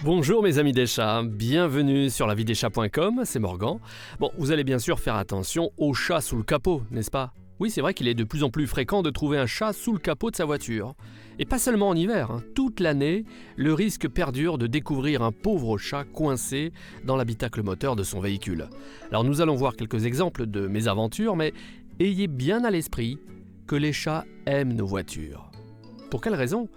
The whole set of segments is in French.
Bonjour mes amis des chats, bienvenue sur lavideschats.com, c'est Morgan. Bon, vous allez bien sûr faire attention aux chats sous le capot, n'est-ce pas ? Oui, c'est vrai qu'il est de plus en plus fréquent de trouver un chat sous le capot de sa voiture. Et pas seulement en hiver, toute l'année, le risque perdure de découvrir un pauvre chat coincé dans l'habitacle moteur de son véhicule. Alors nous allons voir quelques exemples de mésaventures, mais ayez bien à l'esprit que les chats aiment nos voitures. Pour quelle raison ?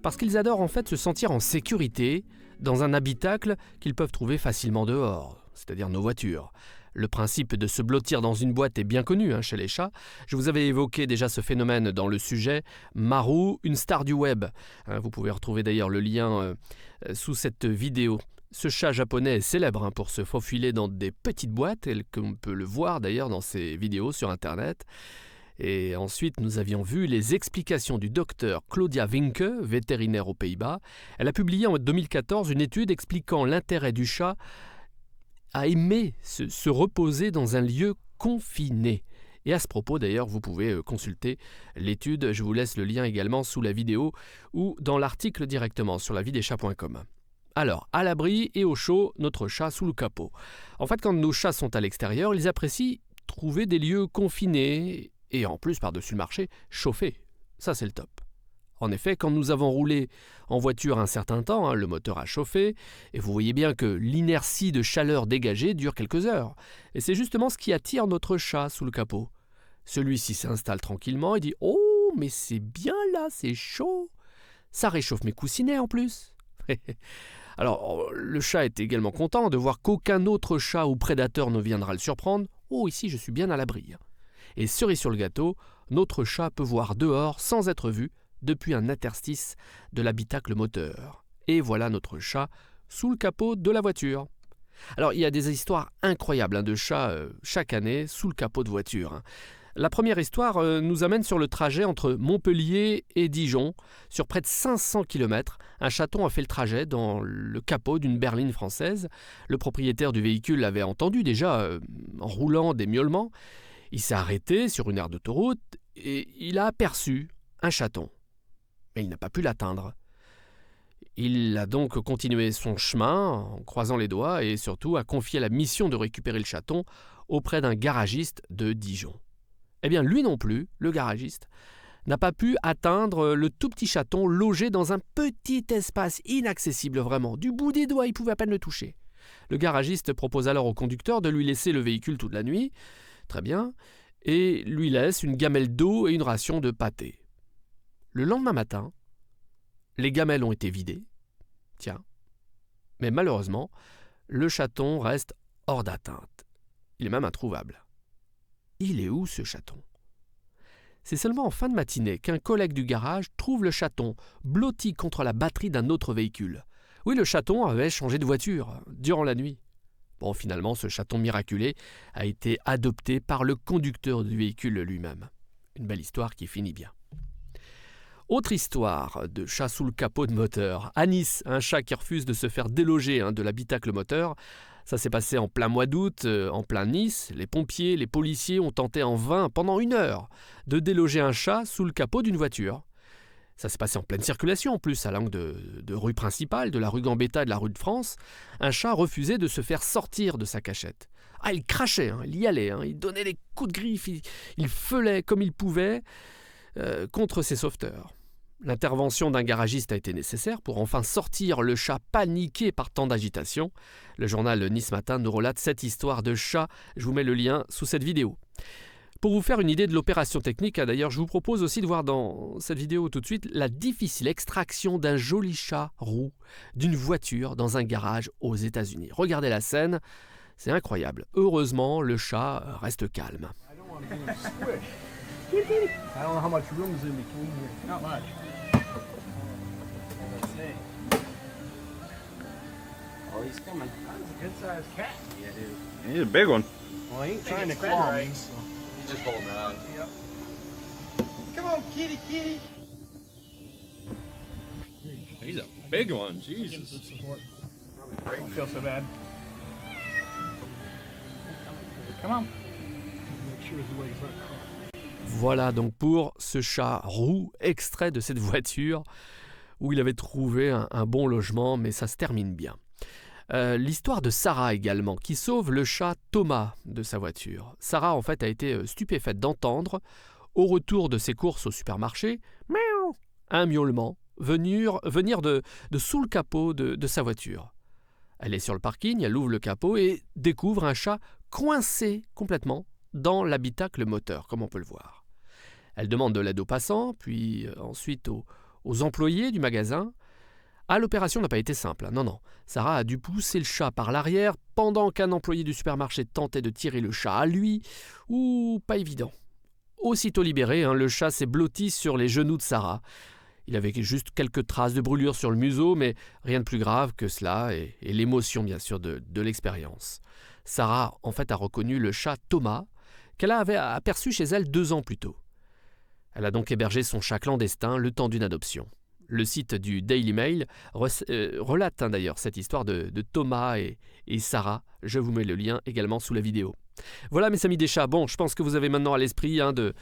Parce qu'ils adorent en fait se sentir en sécurité dans un habitacle qu'ils peuvent trouver facilement dehors, c'est-à-dire nos voitures. Le principe de se blottir dans une boîte est bien connu chez les chats. Je vous avais évoqué déjà ce phénomène dans le sujet Maru, une star du web. Vous pouvez retrouver d'ailleurs le lien sous cette vidéo. Ce chat japonais est célèbre pour se faufiler dans des petites boîtes, comme on peut le voir d'ailleurs dans ses vidéos sur Internet. Et ensuite, nous avions vu les explications du docteur Claudia Vinke, vétérinaire aux Pays-Bas. Elle a publié en 2014 une étude expliquant l'intérêt du chat à aimer se reposer dans un lieu confiné. Et à ce propos, d'ailleurs, vous pouvez consulter l'étude. Je vous laisse le lien également sous la vidéo ou dans l'article directement sur lavideschats.com. Alors, à l'abri et au chaud, notre chat sous le capot. En fait, quand nos chats sont à l'extérieur, ils apprécient trouver des lieux confinés et en plus, par-dessus le marché, chauffés. Ça, c'est le top. En effet, quand nous avons roulé en voiture un certain temps, le moteur a chauffé, et vous voyez bien que l'inertie de chaleur dégagée dure quelques heures. Et c'est justement ce qui attire notre chat sous le capot. Celui-ci s'installe tranquillement et dit « Oh, mais c'est bien là, c'est chaud !» Ça réchauffe mes coussinets en plus. Alors, le chat est également content de voir qu'aucun autre chat ou prédateur ne viendra le surprendre. « Oh, ici, je suis bien à l'abri. » Et cerise sur le gâteau, notre chat peut voir dehors sans être vu depuis un interstice de l'habitacle moteur. Et voilà notre chat sous le capot de la voiture. Alors il y a des histoires incroyables de chats chaque année sous le capot de voiture. La première histoire nous amène sur le trajet entre Montpellier et Dijon. Sur près de 500 km, un chaton a fait le trajet dans le capot d'une berline française. Le propriétaire du véhicule l'avait entendu déjà en roulant des miaulements. Il s'est arrêté sur une aire d'autoroute et il a aperçu un chaton. Mais il n'a pas pu l'atteindre. Il a donc continué son chemin en croisant les doigts et surtout a confié la mission de récupérer le chaton auprès d'un garagiste de Dijon. Eh bien, lui non plus, le garagiste, n'a pas pu atteindre le tout petit chaton logé dans un petit espace inaccessible vraiment. Du bout des doigts, il pouvait à peine le toucher. Le garagiste propose alors au conducteur de lui laisser le véhicule toute la nuit. Très bien, et lui laisse une gamelle d'eau et une ration de pâté. Le lendemain matin, les gamelles ont été vidées. Tiens, mais malheureusement, le chaton reste hors d'atteinte. Il est même introuvable. Il est où ce chaton ? C'est seulement en fin de matinée qu'un collègue du garage trouve le chaton blotti contre la batterie d'un autre véhicule. Oui, le chaton avait changé de voiture durant la nuit. Bon, finalement, ce chaton miraculé a été adopté par le conducteur du véhicule lui-même. Une belle histoire qui finit bien. Autre histoire de chat sous le capot de moteur. À Nice, un chat qui refuse de se faire déloger de l'habitacle moteur. Ça s'est passé en plein mois d'août, en plein Nice. Les pompiers, les policiers ont tenté en vain, pendant 1 heure, de déloger un chat sous le capot d'une voiture. Ça s'est passé en pleine circulation en plus, à l'angle de rue principale, de la rue Gambetta et de la rue de France. Un chat refusait de se faire sortir de sa cachette. Il crachait, il y allait, il donnait des coups de griffe, il feulait comme il pouvait contre ses sauveteurs. L'intervention d'un garagiste a été nécessaire pour enfin sortir le chat paniqué par tant d'agitation. Le journal Nice Matin nous relate cette histoire de chat. Je vous mets le lien sous cette vidéo. Pour vous faire une idée de l'opération technique, d'ailleurs, je vous propose aussi de voir dans cette vidéo tout de suite la difficile extraction d'un joli chat roux d'une voiture dans un garage aux États-Unis. Regardez la scène, c'est incroyable. Heureusement, le chat reste calme. Oh, he's coming. That's a good-sized cat. Yeah, dude. He's a big one. Well, he ain't trying to claw me. So. He's just holding on. Yep. Come on, kitty, kitty. He's a big one. Jesus. Support. Don't feel so bad. Come on. Make sure his legs aren't crossed. Voilà donc pour ce chat roux extrait de cette voiture où il avait trouvé un bon logement, mais ça se termine bien. L'histoire de Sarah également, qui sauve le chat Thomas de sa voiture. Sarah, en fait, a été stupéfaite d'entendre, au retour de ses courses au supermarché, miaou, un miaulement venir de sous le capot de sa voiture. Elle est sur le parking, elle ouvre le capot et découvre un chat coincé complètement dans l'habitacle moteur, comme on peut le voir. Elle demande de l'aide aux passants, puis ensuite aux employés du magasin. Ah, l'opération n'a pas été simple. Non. Sarah a dû pousser le chat par l'arrière pendant qu'un employé du supermarché tentait de tirer le chat à lui. Ouh, pas évident. Aussitôt libéré, le chat s'est blotti sur les genoux de Sarah. Il avait juste quelques traces de brûlure sur le museau, mais rien de plus grave que cela et l'émotion, bien sûr, de l'expérience. Sarah, en fait, a reconnu le chat Thomas qu'elle avait aperçu chez elle 2 ans plus tôt. Elle a donc hébergé son chat clandestin le temps d'une adoption. Le site du Daily Mail relate d'ailleurs cette histoire de Thomas et Sarah. Je vous mets le lien également sous la vidéo. Voilà mes amis des chats, bon, je pense que vous avez maintenant à l'esprit de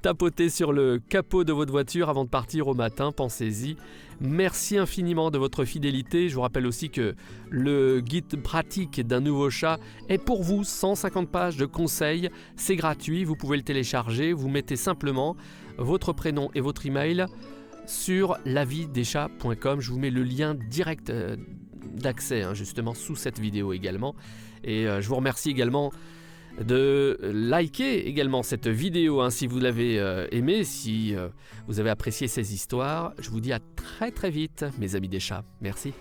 tapoter sur le capot de votre voiture avant de partir au matin, pensez-y. Merci infiniment de votre fidélité. Je vous rappelle aussi que le guide pratique d'un nouveau chat est pour vous, 150 pages de conseils, c'est gratuit, vous pouvez le télécharger, vous mettez simplement votre prénom et votre email sur lavideschats.com. Je vous mets le lien direct d'accès justement sous cette vidéo également. Et je vous remercie également de liker également cette vidéo si vous l'avez aimée, si vous avez apprécié ces histoires. Je vous dis à très très vite mes amis des chats. Merci.